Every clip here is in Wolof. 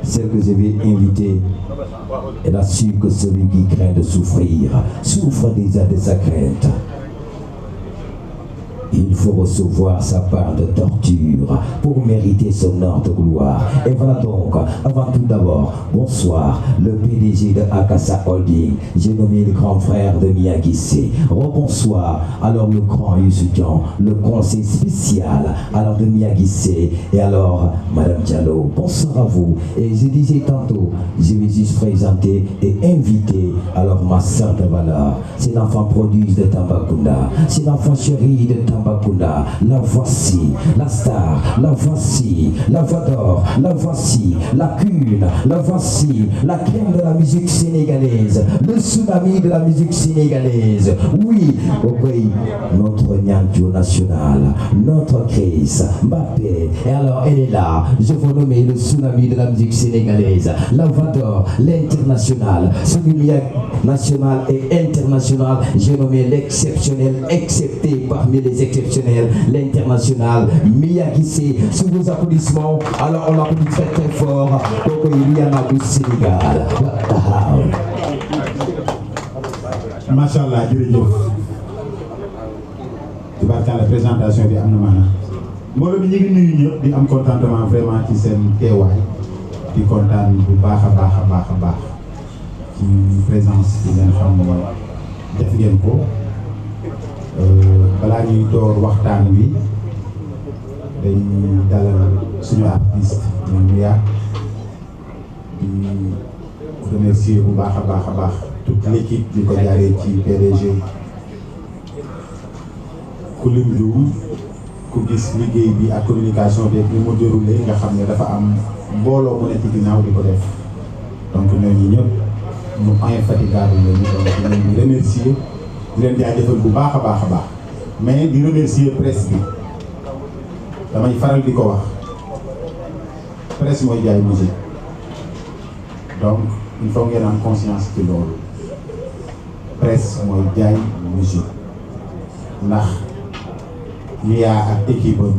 celle que je vais inviter, elle a su que celui qui craint de souffrir souffre déjà de sa crainte. Il faut recevoir sa part de torture pour mériter son heure de gloire. Et voilà donc, avant tout d'abord, bonsoir, le PDG de Akassa Holding, j'ai nommé le grand frère de Miyagissé. Rebonsoir, alors le grand étudiant, le conseil spécial, alors de Miyagissé, et alors Madame Diallo, bonsoir à vous. Et je disais tantôt, je vais juste présenter et inviter alors ma sœur de valeur. C'est l'enfant prodige de Tambacounda, c'est l'enfant chéri de Tambacounda. La voici, la star, la voici, la voix d'or, la voici, la cune, la voici, la crème de la musique sénégalaise, le tsunami de la musique sénégalaise. Oui, notre Nyanjo national, notre Chris, Mbappé. Et alors elle est là, je vous nomme le tsunami de la musique sénégalaise, la voix d'or, l'international, celui national et international, j'ai nommé l'exceptionnel, excepté parmi les exceptionnels, l'international, Miyagissé. Sous vos applaudissements, alors on applaudit très très fort pour Iliana du Sénégal. Machallah, jërëjëf. Tubaarkalla présentation bi am na maanaam. mbooloo mi ñu ngi nuyu ñëpp di am contentement vraiment ci seen teewaay di kontaan bu baax a baax ci présence bi ngeen xam ne def ngeen ko. balaa ñuy door waxtaan wi dañuy dalal suñu artiste ñoom Mia di remercier bu baax a baax toute l'équipe di ko jaaree ci PDG ku lim juum ku gis liggéey bi ak communication bi ni mu déroulé nga xam ne dafa am mbooloo mu ne ci ginnaaw di ko def donc ñooñu ñëpp ñu infatigable lañu donc di leen di remercier di leen jaajëfal bu baax a baax mais di remercier presse bi damay faral di ko wax presse mooy jaay musique donc il faut ngeen am conscience ci loolu presse mooy jaay musique ndax Mia ak équipe am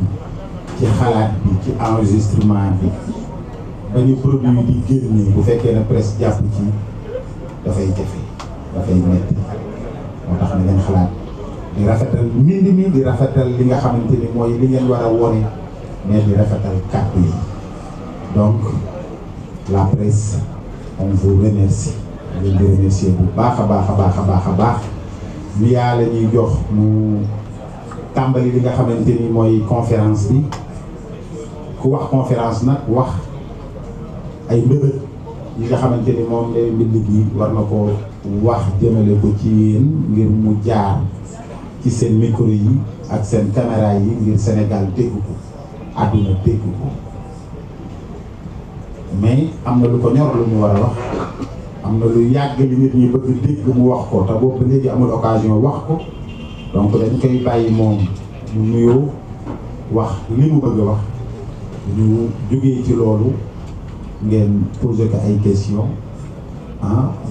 ci xalaat bi ci enregistrement bi ba ñu produit di génne bu fekkee ne presse jàpp ci dafay jafe dafay metti moo tax na ngeen xalaat di rafetal mbind mi di rafetal li nga xamante ni mooy li ngeen war a wone mais di rafetal kàddu yi donc la presse on vous remercie leen di remercier bu baax a baax Mia la ñuy jox mu tàmbali li nga xamante ni mooy conférence bi ku wax conférence nag wax ay mbëbët yi nga xamante ni moom lay mbind gi war na ko wax jëmale ko ci yéen ngir mu jaar ci seen micro yi ak seen caméra yi ngir Sénégal dégg ko àdduna dégg ko mais am na lu ko ñor lu mu war a wax am na lu yàgg li nit ñi bëgg dégg mu wax ko te boobu léegi amul occasion wax ko donc dañ koy bàyyi moom mu nuyoo wax li mu bëgg a wax ñu jógee ci loolu ngeen posé ko ay question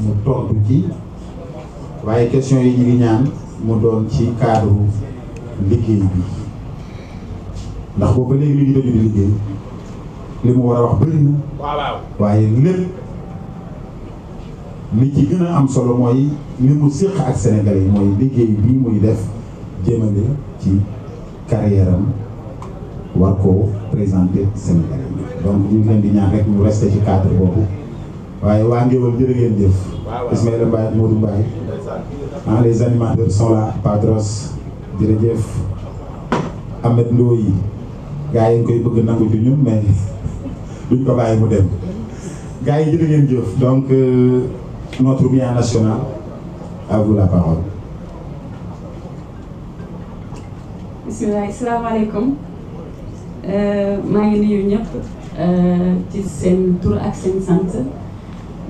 mu tontu ci waaye question yi ñu ngi ñaan mu doon ci cadre liggéey bi ndax boobu léegi mi ngi doju di liggéey li mu war a wax bëri na waaye lépp li ci gën a am solo mooy li mu séq ak Sénégalais yi mooy liggéey bi muy def jëmale ci carrière am war koo présenter Sénégalais yi donc ñu ngi leen di ñaan rek ñu resté ci cadre boobu waaye waa Ngéwël jërë ngeen jëf Ismaïla Mbaye ak Modou Mbaye les animateurs sont là Padros jërëjëf Ahmed Ndoye gars yi nga koy bëgg nangu ci ñun mais duñ ko bàyyi mu dem gars yi jërë ngeen jëf donc notre Mia national à vous la parole. bismillah asalaamaaleykum maa ngi nuyu ñëpp ci seen tur ak seen sant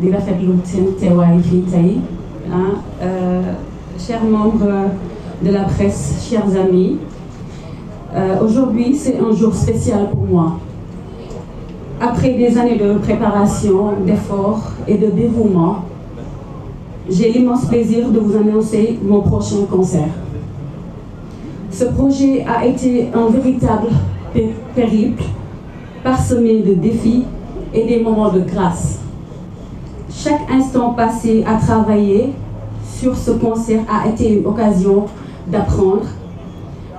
di rafetlu seen teewaay fii tey chers membres de la presse, chers amis, aujourd'hui c'est un jour spécial pour moi. Après des années de préparation, d'efforts et de dévouement, j'ai l'immense plaisir de vous annoncer mon prochain concert. Ce projet a été un véritable périple, parsemé de défis et des moments de grâce. Chaque instant passé à travailler sur ce concert a été une occasion d'apprendre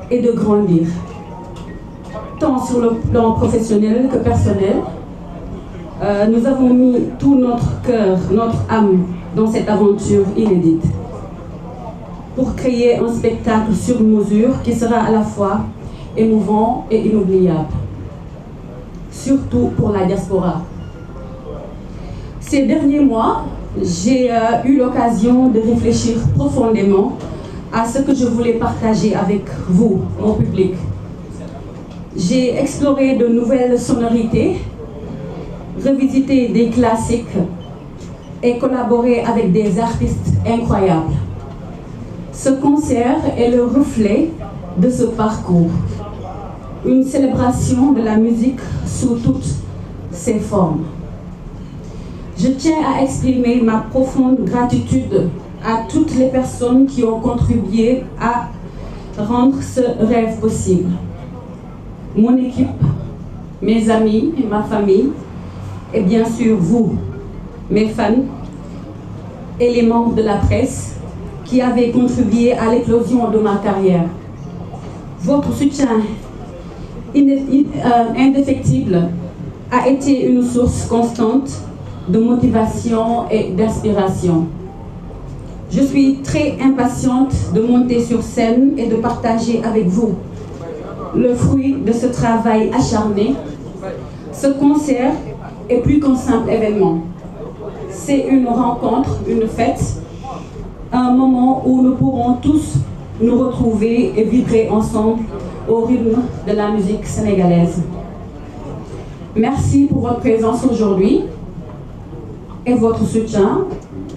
et de grandir, tant sur le plan professionnel que personnel. Nous avons mis tout notre cœur, notre âme dans cette aventure inédite pour créer un spectacle sur mesure qui sera à la fois émouvant et inoubliable, surtout pour la diaspora. Ces derniers mois, j'ai eu l'occasion de réfléchir profondément à ce que je voulais partager avec vous, mon public. J'ai exploré de nouvelles sonorités, revisité des classiques et collaboré avec des artistes incroyables. Ce concert est le reflet de ce parcours, une célébration de la musique sous toutes ses formes. Je tiens à exprimer ma profonde gratitude à toutes les personnes qui ont contribué à rendre ce rêve possible. Mon équipe, mes amis, ma famille, et bien sûr vous, mes fans et les membres de la presse qui avaient contribué à l'éclosion de ma carrière. Votre soutien indéfectible a été une source constante de motivation et d'inspiration. Je suis très impatiente de monter sur scène et de partager avec vous le fruit de ce travail acharné. Ce concert est plus qu'un simple événement. C'est une rencontre, une fête, un moment où nous pourrons tous nous retrouver et vibrer ensemble au rythme de la musique sénégalaise. Merci pour votre présence aujourd'hui et votre soutien.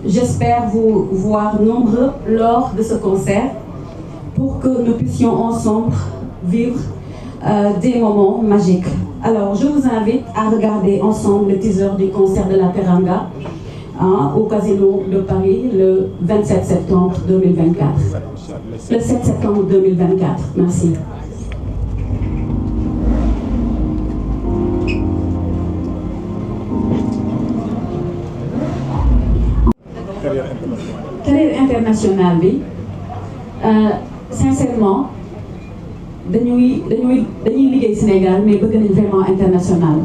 J'espère vous voir nombreux lors de ce concert pour que nous puissions ensemble vivre des moments magiques. Alors, je vous invite à regarder ensemble le teaser du concert de la Teranga au Casino de Paris le 27 septembre 2024. Le 7 septembre 2024. Merci. Carrière internationale bi sincèrement dañuy liggéey Sénégal mais bëgg nañ vraiment international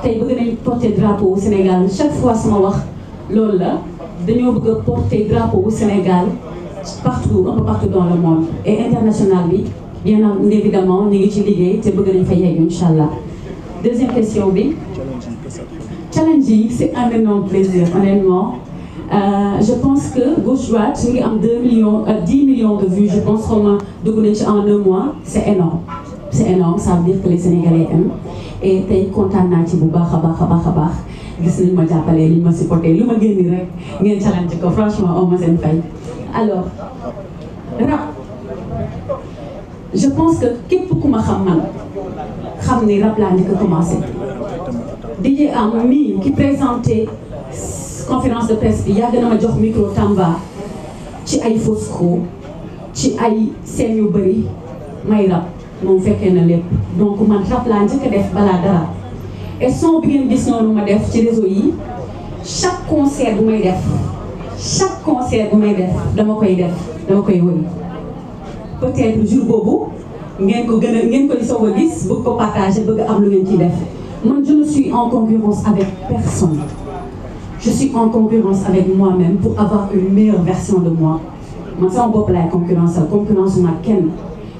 tey bëgg nañ porter drapeau au Sénégal chaque fois sama wax loolu la dañoo bëgg a porter drapeau au Sénégal partout un peu partout dans le monde et international bi bien évidemment ñu ngi ci liggéey te bëgg nañ fa yegg inchallah. Deuxième question bi challenge yi c'est un énorme plaisir honnêtement. Je pense que gauche droite ñu ngi am 10 millions de vues je pense qu'on dugg nañ ci en un mois c'est énorme ça veut dire que les Sénégalais aiment et tey kontaan naa ci bu baax a baax gis nañ ma jàppale liñ ma supporté lu ma génni rek ngeen challenge ko franchement on ma seen fay. Alors rap je pense que képp ku ma xam man xam ni rap laa njëkk a commencé DJ Am mii qui présenté conférence de presse bi yàgg na ma jox micro Tamba ci ay Fosco ci ay scènes yu bëri may rap moom fekkee na lépp donc man rap laa njëkk a def balaa dara et son bi ngeen gis noonu ma def ci réseau yi chaque concert bu may def dama koy woy peut-être jour boobu ngeen koy soog a gis bëgg ko partager bëgg am lu ngeen ciy def man je ne suis en concurrence avec personne. Je suis en concurrence avec moi-même pour avoir une meilleure version de moi. Man sama bopp laay concurrence ma kenn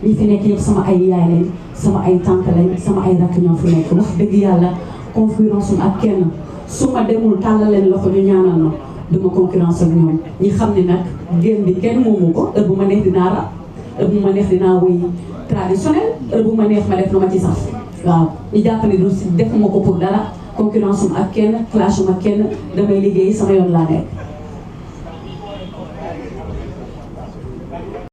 ñi fi nekk yëpp sama ay yaay lañ sama ay tante lañ sama ay rakk ñoo fi nekk wax dëgg yàlla concurrence ak kenn su ma demul tàllal leen loxo ñu ñaanal ma duma concurrence ak ñoom ñi xam ne nag génn bi kenn moomu ko heure bu ma neex dinaa rap heure bu ma neex dinaa woy traditionnel heure bu ma neex ma def lu ma ci sax waaw ñu jàpp ne du defuma ko pour dara concurrence ak kenn clash ak kenn damay liggéey sama yoon laa nekk